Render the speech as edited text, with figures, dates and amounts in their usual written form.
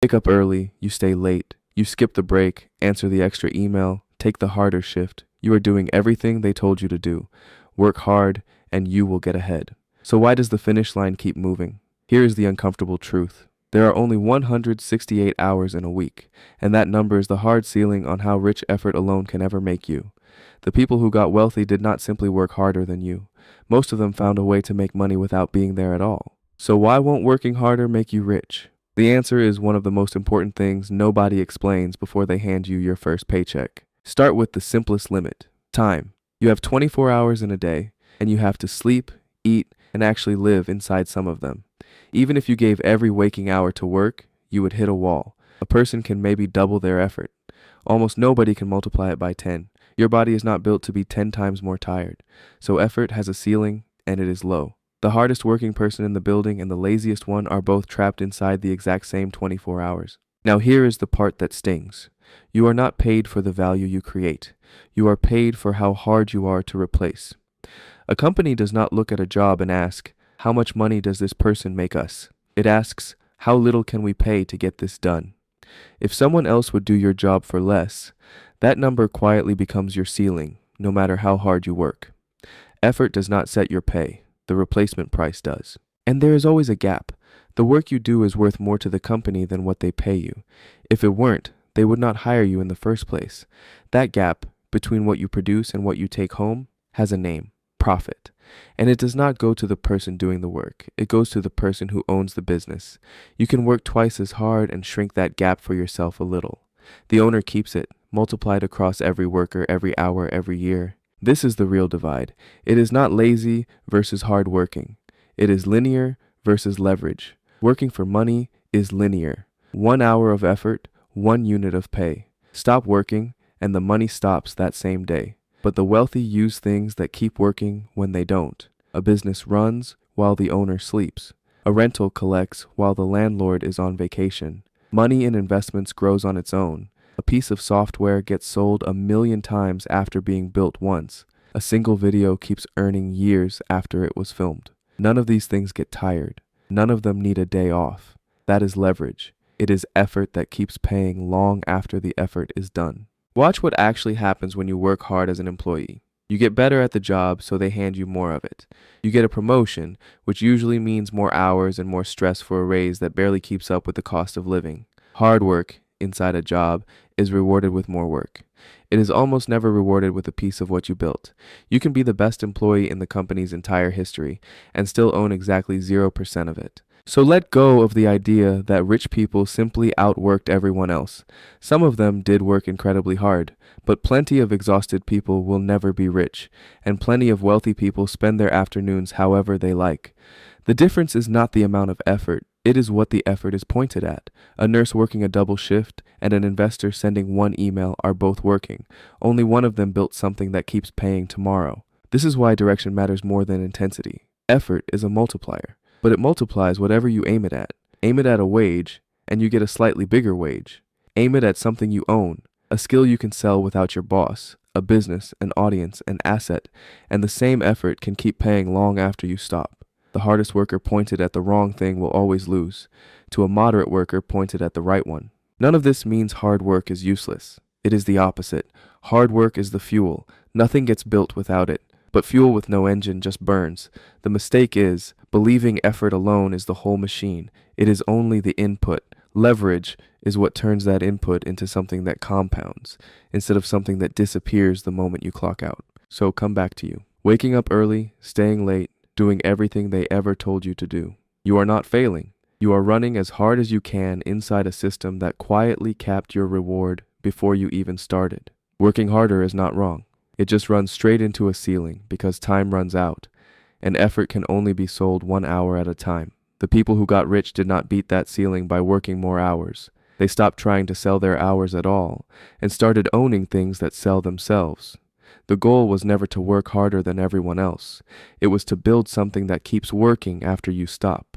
Wake up early, you stay late, you skip the break, answer the extra email, take the harder shift. You are doing everything they told you to do. Work hard, and you will get ahead. So why does the finish line keep moving? Here is the uncomfortable truth. There are only 168 hours in a week, and that number is the hard ceiling on how rich effort alone can ever make you. The people who got wealthy did not simply work harder than you. Most of them found a way to make money without being there at all. So why won't working harder make you rich? The answer is one of the most important things nobody explains before they hand you your first paycheck. Start with the simplest limit: time. You have 24 hours in a day, and you have to sleep, eat, and actually live inside some of them. Even if you gave every waking hour to work, you would hit a wall. A person can maybe double their effort. Almost nobody can multiply it by 10. Your body is not built to be 10 times more tired. So effort has a ceiling, and it is low. The hardest working person in the building and the laziest one are both trapped inside the exact same 24 hours. Now here is the part that stings. You are not paid for the value you create. You are paid for how hard you are to replace. A company does not look at a job and ask, how much money does this person make us? It asks, how little can we pay to get this done? If someone else would do your job for less, that number quietly becomes your ceiling, no matter how hard you work. Effort does not set your pay. The replacement price does. And there is always a gap. The work you do is worth more to the company than what they pay you. If it weren't, they would not hire you in the first place. That gap between what you produce and what you take home has a name: profit. And it does not go to the person doing the work. It goes to the person who owns the business. You can work twice as hard and shrink that gap for yourself a little. The owner keeps it, multiplied across every worker, every hour, every year. This is the real divide. It is not lazy versus hard working. It is linear versus leverage. Working for money is linear. 1 hour of effort, 1 unit of pay. Stop working, and the money stops that same day. But the wealthy use things that keep working when they don't. A business runs while the owner sleeps. A rental collects while the landlord is on vacation. Money in investments grows on its own. A piece of software gets sold 1,000,000 times after being built once. A single video keeps earning years after it was filmed. None of these things get tired. None of them need a day off. That is leverage. It is effort that keeps paying long after the effort is done. Watch what actually happens when you work hard as an employee. You get better at the job, so they hand you more of it. You get a promotion, which usually means more hours and more stress for a raise that barely keeps up with the cost of living. Hard work inside a job is rewarded with more work. It is almost never rewarded with a piece of what you built. You can be the best employee in the company's entire history and still own exactly 0% of it. So let go of the idea that rich people simply outworked everyone else. Some of them did work incredibly hard, but plenty of exhausted people will never be rich, and plenty of wealthy people spend their afternoons however they like. The difference is not the amount of effort, it is what the effort is pointed at. A nurse working a double shift and an investor sending one email are both working. Only one of them built something that keeps paying tomorrow. This is why direction matters more than intensity. Effort is a multiplier. But it multiplies whatever you aim it at. Aim it at a wage, and you get a slightly bigger wage. Aim it at something you own, a skill you can sell without your boss, a business, an audience, an asset, and the same effort can keep paying long after you stop. The hardest worker pointed at the wrong thing will always lose, to a moderate worker pointed at the right one. None of this means hard work is useless. It is the opposite. Hard work is the fuel. Nothing gets built without it. But fuel with no engine just burns. The mistake is believing effort alone is the whole machine. It is only the input. Leverage is what turns that input into something that compounds, instead of something that disappears the moment you clock out. So come back to you. Waking up early, staying late, doing everything they ever told you to do. You are not failing. You are running as hard as you can inside a system that quietly capped your reward before you even started. Working harder is not wrong. It just runs straight into a ceiling because time runs out, and effort can only be sold 1 hour at a time. The people who got rich did not beat that ceiling by working more hours. They stopped trying to sell their hours at all and started owning things that sell themselves. The goal was never to work harder than everyone else. It was to build something that keeps working after you stop.